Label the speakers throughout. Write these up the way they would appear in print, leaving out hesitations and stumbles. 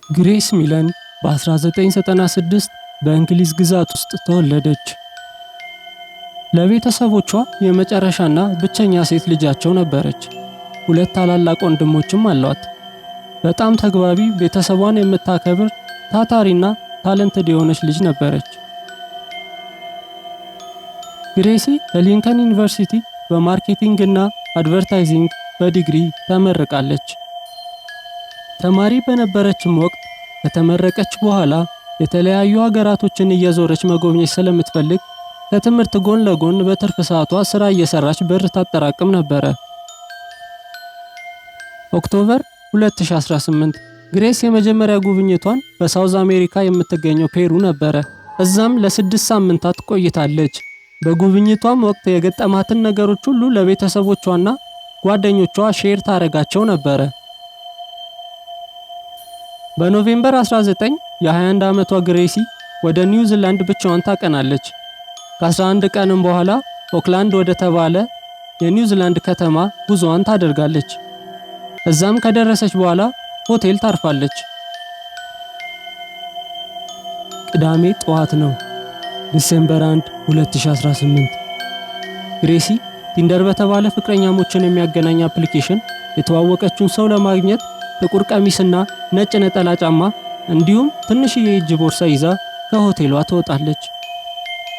Speaker 1: ግሬስ ሚለን በ1996 በእንግሊዝ ግዛት ውስጥ ተወለደች። ለቤተሰቦቿ የመጨረሻና ብቸኛ ሴት ልጃቸው ነበረች። ሁለት ታላላቅ ወንድሞችም አሏት። በጣም ተግባቢ፣ ቤተሰቧን የምታከብር፣ ታታሪና ታለንትድ የሆነች ልጅ ነበረች። ግሬሲ ከሊንከን ዩኒቨርሲቲ በማርኬቲንግ እና አድቨርታይዚንግ በዲግሪ ተመርቃለች። ተማሪ በነበረችም ወቅት ከተመረቀች በኋላ የተለያዩ ሀገራቶችን እየዞረች መጎብኘት ስለምትፈልግ ከትምህርት ጎን ለጎን በትርፍ ሰዓቷ ስራ እየሰራች ብር ታጠራቅም ነበረ። ኦክቶበር 2018 ግሬስ የመጀመሪያ ጉብኝቷን በሳውዝ አሜሪካ የምትገኘው ፔሩ ነበረ። እዛም ለ6 ሳምንታት ቆይታለች። በጉብኝቷም ወቅት የገጠማትን ነገሮች ሁሉ ለቤተሰቦቿና ጓደኞቿ ሼር ታረጋቸው ነበረ። በኖቬምበር 19 የ21 ዓመቷ ግሬሲ ወደ ኒውዚላንድ ብቻዋን ታቀናለች። ከ11 ቀንም በኋላ ኦክላንድ ወደ ተባለ የኒውዚላንድ ከተማ ጉዞዋን ታደርጋለች። እዛም ከደረሰች በኋላ ሆቴል ታርፋለች። ቅዳሜ ጠዋት ነው፣ ዲሴምበር 1 2018። ግሬሲ ቲንደር በተባለ ፍቅረኛሞችን የሚያገናኝ አፕሊኬሽን የተዋወቀችውን ሰው ለማግኘት ጥቁር ቀሚስና ነጭ ነጠላ ጫማ እንዲሁም ትንሽዬ የእጅ ቦርሳ ይዛ ከሆቴሏ ትወጣለች።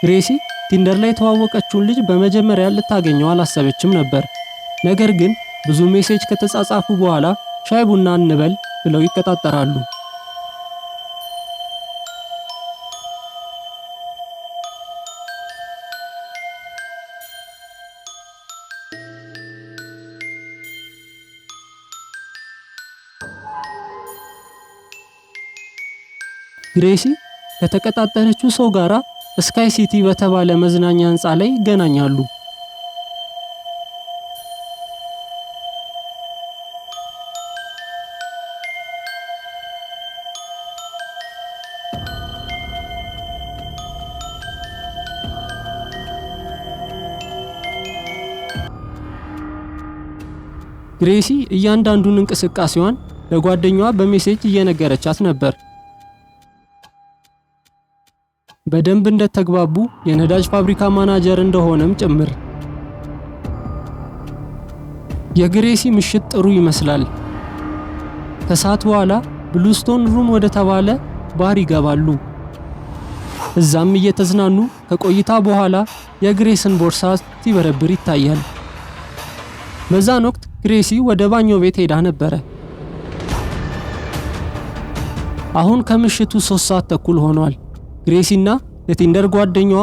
Speaker 1: ግሬሲ ቲንደር ላይ የተዋወቀችውን ልጅ በመጀመሪያ ልታገኘው አላሰበችም ነበር። ነገር ግን ብዙ ሜሴጅ ከተጻጻፉ በኋላ ሻይ ቡና እንበል ብለው ይቀጣጠራሉ። ግሬሲ ከተቀጣጠረችው ሰው ጋራ ስካይ ሲቲ በተባለ መዝናኛ ህንፃ ላይ ይገናኛሉ። ግሬሲ እያንዳንዱን እንቅስቃሴዋን ለጓደኛዋ በሜሴጅ እየነገረቻት ነበር። በደንብ እንደተግባቡ የነዳጅ ፋብሪካ ማናጀር እንደሆነም ጭምር። የግሬሲ ምሽት ጥሩ ይመስላል። ከሰዓት በኋላ ብሉስቶን ሩም ወደ ተባለ ባር ይገባሉ። እዛም እየተዝናኑ ከቆይታ በኋላ የግሬስን ቦርሳ ሲበረብር ይታያል። በዛን ወቅት ግሬሲ ወደ ባኞ ቤት ሄዳ ነበረ። አሁን ከምሽቱ 3 ሰዓት ተኩል ሆኗል። ግሬሲና የቲንደር ጓደኛዋ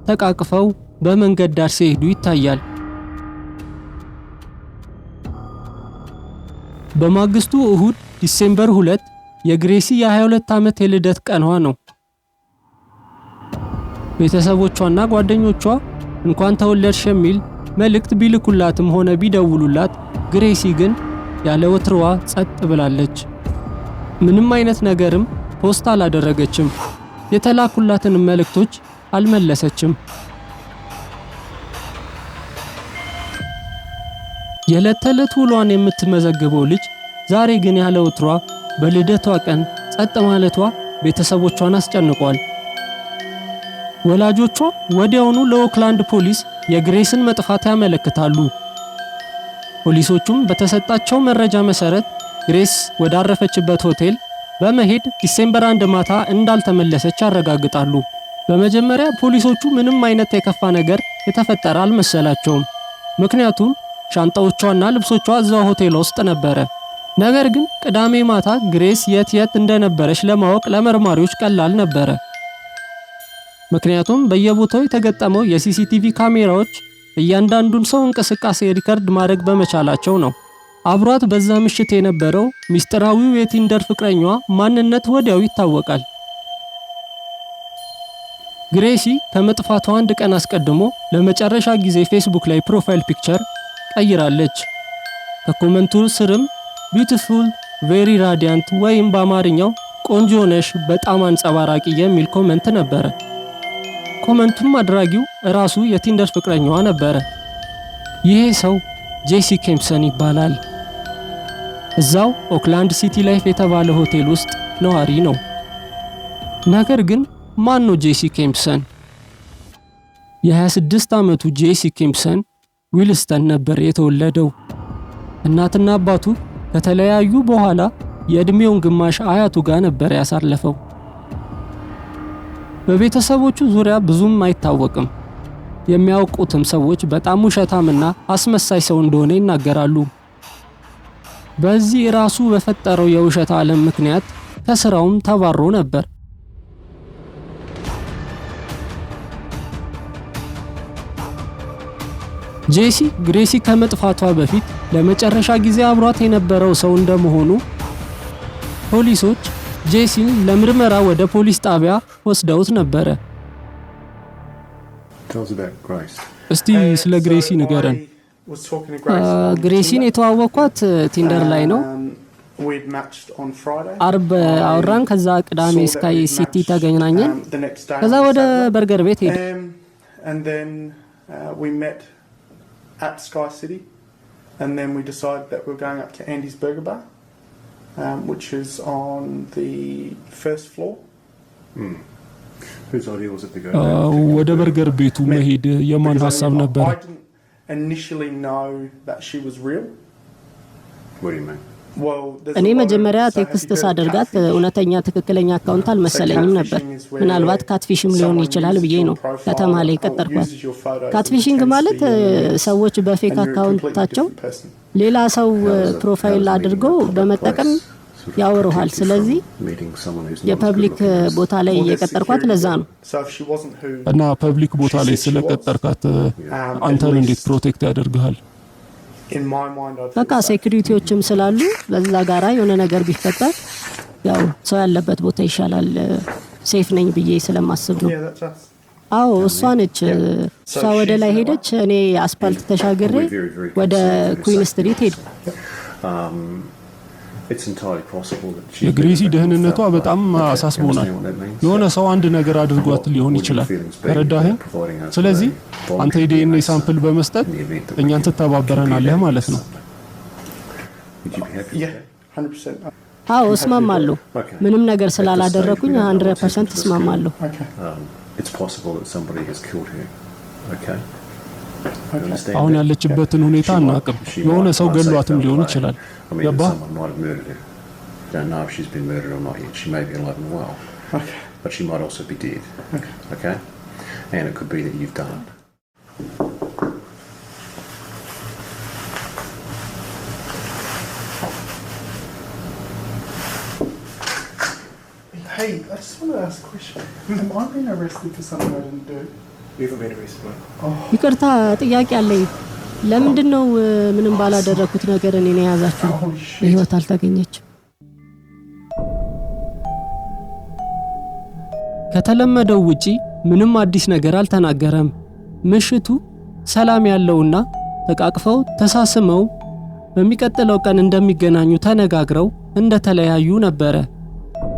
Speaker 1: ተቃቅፈው በመንገድ ዳር ሲሄዱ ይታያል። በማግስቱ እሁድ ዲሴምበር 2 የግሬሲ የ22 ዓመት የልደት ቀኗ ነው። ቤተሰቦቿና ጓደኞቿ እንኳን ተወለድሽ የሚል መልእክት ቢልኩላትም ሆነ ቢደውሉላት ግሬሲ ግን ያለ ወትሮዋ ጸጥ ብላለች። ምንም አይነት ነገርም ፖስት አላደረገችም። የተላኩላትን መልእክቶች አልመለሰችም። የዕለት ተዕለት ውሏን የምትመዘግበው ልጅ ዛሬ ግን ያለ ወትሯ በልደቷ ቀን ጸጥ ማለቷ ቤተሰቦቿን አስጨንቋል። ወላጆቿ ወዲያውኑ ለኦክላንድ ፖሊስ የግሬስን መጥፋት ያመለክታሉ። ፖሊሶቹም በተሰጣቸው መረጃ መሰረት ግሬስ ወዳረፈችበት ሆቴል በመሄድ ዲሴምበር 1 ማታ እንዳልተመለሰች ያረጋግጣሉ። በመጀመሪያ ፖሊሶቹ ምንም አይነት የከፋ ነገር የተፈጠረ አልመሰላቸውም። ምክንያቱም ሻንጣዎቿና ልብሶቿ እዛው ሆቴል ውስጥ ነበረ። ነገር ግን ቅዳሜ ማታ ግሬስ የት እንደነበረች ለማወቅ ለመርማሪዎች ቀላል ነበረ። ምክንያቱም በየቦታው የተገጠመው የሲሲቲቪ ካሜራዎች እያንዳንዱን ሰው እንቅስቃሴ ሪከርድ ማድረግ በመቻላቸው ነው። አብሯት በዛ ምሽት የነበረው ሚስጥራዊው የቲንደር ፍቅረኛዋ ማንነት ወዲያው ይታወቃል። ግሬሲ ከመጥፋቷ 1 ቀን አስቀድሞ ለመጨረሻ ጊዜ ፌስቡክ ላይ ፕሮፋይል ፒክቸር ቀይራለች። ከኮመንቱ ስርም ቢዩቲፉል ቬሪ ራዲያንት ወይም በአማርኛው ቆንጆ ነሽ በጣም አንጸባራቂ የሚል ኮመንት ነበረ። ኮመንቱም አድራጊው ራሱ የቲንደር ፍቅረኛዋ ነበረ። ይሄ ሰው ጄሲ ኬምፕሰን ይባላል። እዛው ኦክላንድ ሲቲ ላይፍ የተባለ ሆቴል ውስጥ ነዋሪ ነው። ነገር ግን ማን ነው ጄሲ ኬምፕሰን? የ26 ዓመቱ ጄሲ ኬምፕሰን ዊልስተን ነበር የተወለደው። እናትና አባቱ ከተለያዩ በኋላ የእድሜውን ግማሽ አያቱ ጋር ነበር ያሳለፈው። በቤተሰቦቹ ዙሪያ ብዙም አይታወቅም። የሚያውቁትም ሰዎች በጣም ውሸታምና አስመሳይ ሰው እንደሆነ ይናገራሉ። በዚህ ራሱ በፈጠረው የውሸት ዓለም ምክንያት ከስራውም ተባሮ ነበር። ጄሲ ግሬሲ ከመጥፋቷ በፊት ለመጨረሻ ጊዜ አብሯት የነበረው ሰው እንደመሆኑ ፖሊሶች ጄሲን ለምርመራ ወደ ፖሊስ ጣቢያ ወስደውት ነበረ። እስቲ ስለ ግሬሲ ንገረን። ግሬሲን የተዋወቅኳት ቲንደር ላይ ነው። አርብ አወራን። ከዛ ቅዳሜ ስካይ ሲቲ ተገናኘን። ከዛ ወደ በርገር ቤት ሄድን።
Speaker 2: at Sky City, and then we decided that we were going up to Andy's Burger Bar, which is on the first floor.
Speaker 3: Whose idea was it to go there?
Speaker 1: ወደ በርገር ቤቱ መሄድ የማን ሐሳብ ነበር?
Speaker 2: I didn't initially know that she was real.
Speaker 3: What do you mean?
Speaker 4: እኔ መጀመሪያ ቴክስት ሳደርጋት እውነተኛ ትክክለኛ አካውንት አልመሰለኝም ነበር። ምናልባት ካትፊሽም ሊሆን ይችላል ብዬ ነው ከተማ ላይ ቀጠርኳት። ካትፊሽንግ ማለት ሰዎች በፌክ አካውንታቸው ሌላ ሰው ፕሮፋይል አድርገው በመጠቀም ያወሩሃል። ስለዚህ የፐብሊክ ቦታ ላይ የቀጠርኳት ለዛ ነው።
Speaker 5: እና ፐብሊክ ቦታ ላይ ስለቀጠርካት አንተን እንዴት ፕሮቴክት ያደርግሃል?
Speaker 4: በቃ ሴኩሪቲዎችም ስላሉ በዛ ጋራ የሆነ ነገር ቢፈጠር ያው ሰው ያለበት ቦታ ይሻላል፣ ሴፍ ነኝ ብዬ ስለማስብ ነው። አዎ እሷ ነች። እሷ ወደ ላይ ሄደች፣ እኔ አስፓልት ተሻግሬ ወደ ኩዊን ስትሪት ሄድኩ።
Speaker 5: የግሬሲ ደህንነቷ በጣም አሳስቦናል። የሆነ ሰው አንድ ነገር አድርጓት ሊሆን ይችላል። ተረዳኸኝ? ስለዚህ አንተ የዲኤንኤ ሳምፕል በመስጠት እኛን ትተባበረናለህ ማለት ነው።
Speaker 4: አዎ እስማማለሁ። ምንም ነገር ስላላደረኩኝ 100% እስማማለሁ።
Speaker 5: አሁን ያለችበትን ሁኔታ አናውቅም። የሆነ ሰው ገሏትም ሊሆን ይችላል። ገባ?
Speaker 3: Don't know if she's been murdered or not yet. She may be alive and well, but she might also be dead. Okay? And it could be that you've done it.
Speaker 2: Hey, I just want to ask a question. Am I being arrested for something I didn't do?
Speaker 3: You haven't been arrested.
Speaker 4: ይቅርታ ጥያቄ አለኝ። ለምንድን ነው ምንም ባላደረኩት ነገር እኔን የያዛችሁ? በህይወት አልተገኘችም።
Speaker 1: ከተለመደው ውጪ ምንም አዲስ ነገር አልተናገረም። ምሽቱ ሰላም ያለውና ተቃቅፈው ተሳስመው በሚቀጥለው ቀን እንደሚገናኙ ተነጋግረው እንደተለያዩ ነበረ።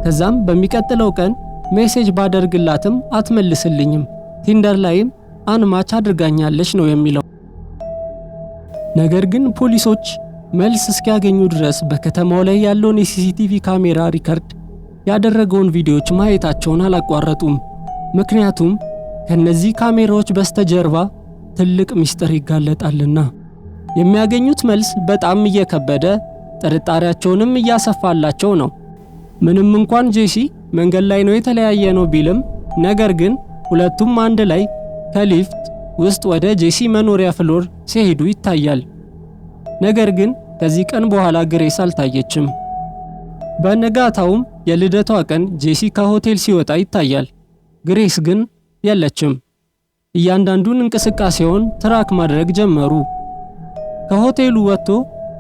Speaker 1: ከዛም በሚቀጥለው ቀን ሜሴጅ ባደርግላትም አትመልስልኝም፣ ቲንደር ላይም አንማች አድርጋኛለች ነው የሚለው። ነገር ግን ፖሊሶች መልስ እስኪያገኙ ድረስ በከተማው ላይ ያለውን የሲሲቲቪ ካሜራ ሪከርድ ያደረገውን ቪዲዮዎች ማየታቸውን አላቋረጡም። ምክንያቱም ከነዚህ ካሜራዎች በስተጀርባ ትልቅ ሚስጥር ይጋለጣልና። የሚያገኙት መልስ በጣም እየከበደ ጥርጣሬያቸውንም እያሰፋላቸው ነው። ምንም እንኳን ጄሲ መንገድ ላይ ነው የተለያየ ነው ቢልም፣ ነገር ግን ሁለቱም አንድ ላይ ከሊፍት ውስጥ ወደ ጄሲ መኖሪያ ፍሎር ሲሄዱ ይታያል። ነገር ግን ከዚህ ቀን በኋላ ግሬስ አልታየችም። በነጋታውም የልደቷ ቀን ጄሲ ከሆቴል ሲወጣ ይታያል። ግሬስ ግን የለችም። እያንዳንዱን እንቅስቃሴውን ትራክ ማድረግ ጀመሩ። ከሆቴሉ ወጥቶ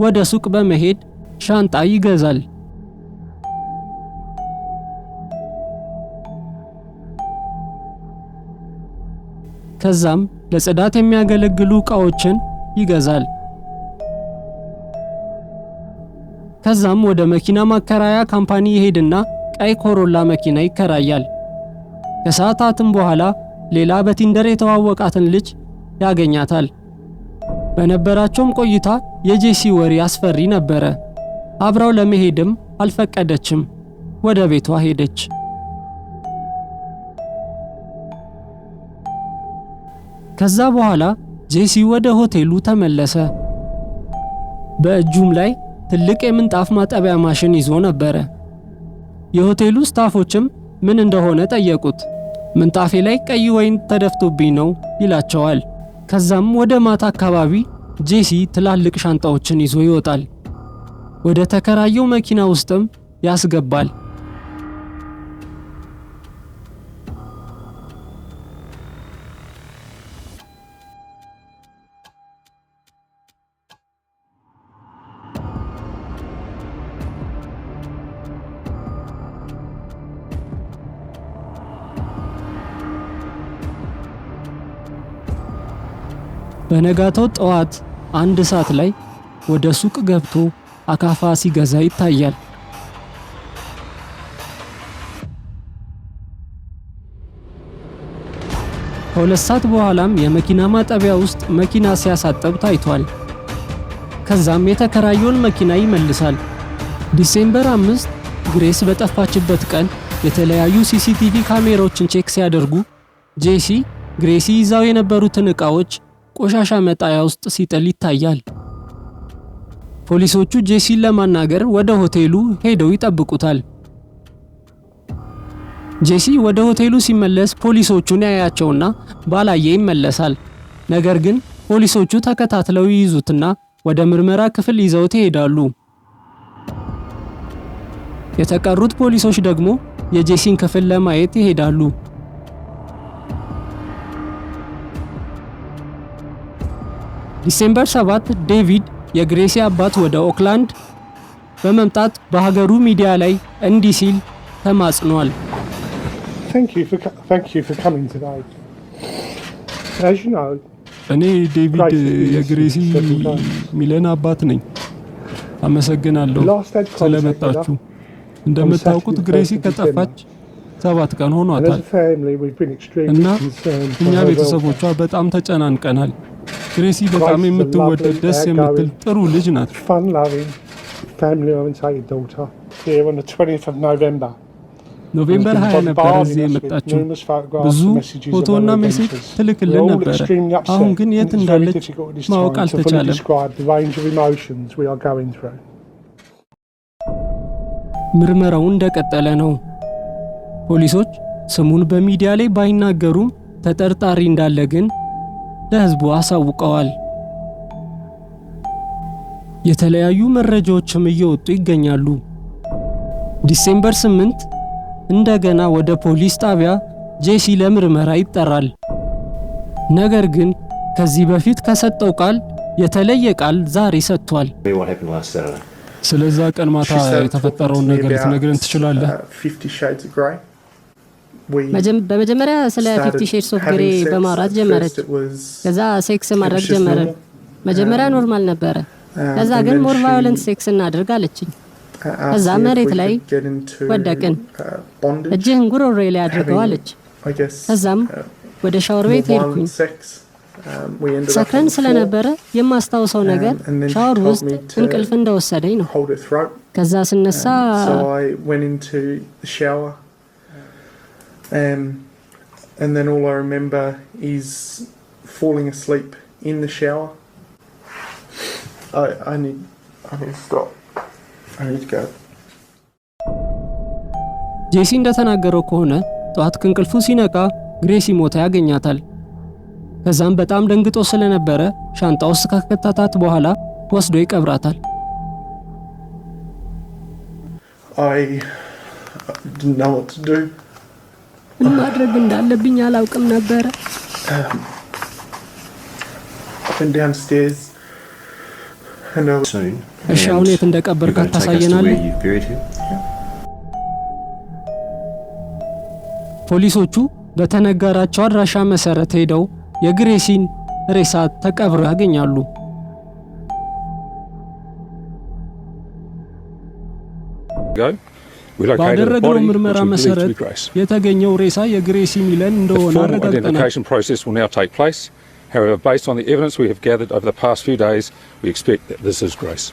Speaker 1: ወደ ሱቅ በመሄድ ሻንጣ ይገዛል። ከዛም ለጽዳት የሚያገለግሉ ዕቃዎችን ይገዛል። ከዛም ወደ መኪና ማከራያ ካምፓኒ ይሄድና ቀይ ኮሮላ መኪና ይከራያል። ከሰዓታትም በኋላ ሌላ በቲንደር የተዋወቃትን ልጅ ያገኛታል። በነበራቸውም ቆይታ የጄሲ ወሬ አስፈሪ ነበረ። አብራው ለመሄድም አልፈቀደችም። ወደ ቤቷ ሄደች። ከዛ በኋላ ጄሲ ወደ ሆቴሉ ተመለሰ። በእጁም ላይ ትልቅ የምንጣፍ ማጠቢያ ማሽን ይዞ ነበረ። የሆቴሉ ስታፎችም ምን እንደሆነ ጠየቁት። ምንጣፌ ላይ ቀይ ወይን ተደፍቶብኝ ነው ይላቸዋል። ከዛም ወደ ማታ አካባቢ ጄሲ ትላልቅ ሻንጣዎችን ይዞ ይወጣል። ወደ ተከራየው መኪና ውስጥም ያስገባል። በነጋታው ጠዋት 1 ሰዓት ላይ ወደ ሱቅ ገብቶ አካፋ ሲገዛ ይታያል። ከ2 ሰዓት በኋላም የመኪና ማጠቢያ ውስጥ መኪና ሲያሳጥብ ታይቷል። ከዛም የተከራየውን መኪና ይመልሳል። ዲሴምበር 5 ግሬስ በጠፋችበት ቀን የተለያዩ ሲሲቲቪ ካሜራዎችን ቼክ ሲያደርጉ ጄሲ ግሬሲ ይዛው የነበሩትን ዕቃዎች ቆሻሻ መጣያ ውስጥ ሲጥል ይታያል። ፖሊሶቹ ጄሲን ለማናገር ወደ ሆቴሉ ሄደው ይጠብቁታል። ጄሲ ወደ ሆቴሉ ሲመለስ ፖሊሶቹን ያያቸውና ባላየ ይመለሳል። ነገር ግን ፖሊሶቹ ተከታትለው ይይዙትና ወደ ምርመራ ክፍል ይዘውት ይሄዳሉ። የተቀሩት ፖሊሶች ደግሞ የጄሲን ክፍል ለማየት ይሄዳሉ። ዲሴምበር 7 ዴቪድ የግሬሲ አባት ወደ ኦክላንድ በመምጣት በሀገሩ ሚዲያ ላይ እንዲህ ሲል ተማጽኗል።
Speaker 5: እኔ ዴቪድ የግሬሲ ሚለን አባት ነኝ። አመሰግናለሁ ስለመጣችሁ። እንደምታውቁት ግሬሲ ከጠፋች 7 ቀን ሆኗታል እና እኛ ቤተሰቦቿ በጣም ተጨናንቀናል። ግሬሲ በጣም የምትወደድ ደስ የምትል ጥሩ ልጅ ናት። ኖቬምበር 20 ነበር እዚህ የመጣችው። ብዙ ፎቶና ሜሴጅ ትልክልን ነበረ። አሁን ግን የት እንዳለች ማወቅ አልተቻለም። ምርመራው እንደቀጠለ ነው። ፖሊሶች ስሙን በሚዲያ ላይ ባይናገሩም ተጠርጣሪ እንዳለ ግን ለሕዝቡ አሳውቀዋል። የተለያዩ መረጃዎችም እየወጡ ይገኛሉ። ዲሴምበር 8 እንደገና ወደ ፖሊስ ጣቢያ ጄሲ ለምርመራ ይጠራል። ነገር ግን ከዚህ በፊት ከሰጠው ቃል የተለየ ቃል ዛሬ ሰጥቷል። ስለዛ ቀን ማታ የተፈጠረውን ነገር ልትነግረን ትችላለህ?
Speaker 4: በመጀመሪያ ስለ 50 ሼድስ ኦፍ ግሬ በማውራት ጀመረች። ከዛ ሴክስ ማድረግ ጀመረን። መጀመሪያ ኖርማል ነበረ። ከዛ ግን ሞር ቫዮለንት ሴክስ እናድርግ አለችኝ። ከዛ መሬት ላይ ወደቅን። እጅህን ጉሮሮዬ ላይ አድርገው አለች። ከዛም ወደ ሻወር ቤት ሄድኩኝ። ሰክረን ስለነበረ የማስታውሰው ነገር ሻወር ውስጥ እንቅልፍ እንደወሰደኝ ነው። ከዛ ስነሳ
Speaker 2: and then all I remember is falling asleep in the shower. I need to stop. I need to go.
Speaker 1: ጄሲ እንደተናገረው ከሆነ ጠዋት ከእንቅልፉ ሲነቃ ግሬሲ ሞታ ያገኛታል። ከዛም በጣም ደንግጦ ስለነበረ ሻንጣ ውስጥ ከከተታት በኋላ ወስዶ ይቀብራታል።
Speaker 2: I didn't know what to do.
Speaker 4: ምን ማድረግ እንዳለብኝ አላውቅም ነበር።
Speaker 1: እሺ አሁን የት እንደቀበርካት ታሳየናለህ? ፖሊሶቹ በተነገራቸው አድራሻ መሰረት ሄደው የግሬሲን ሬሳ ተቀብሮ ያገኛሉ። ባደረግነው ምርመራ መሰረት የተገኘው ሬሳ የግሬሲ ሚለን እንደሆነ አረጋግጠናል።
Speaker 6: However, based on the evidence we have gathered over the past few days, we expect that this is Grace.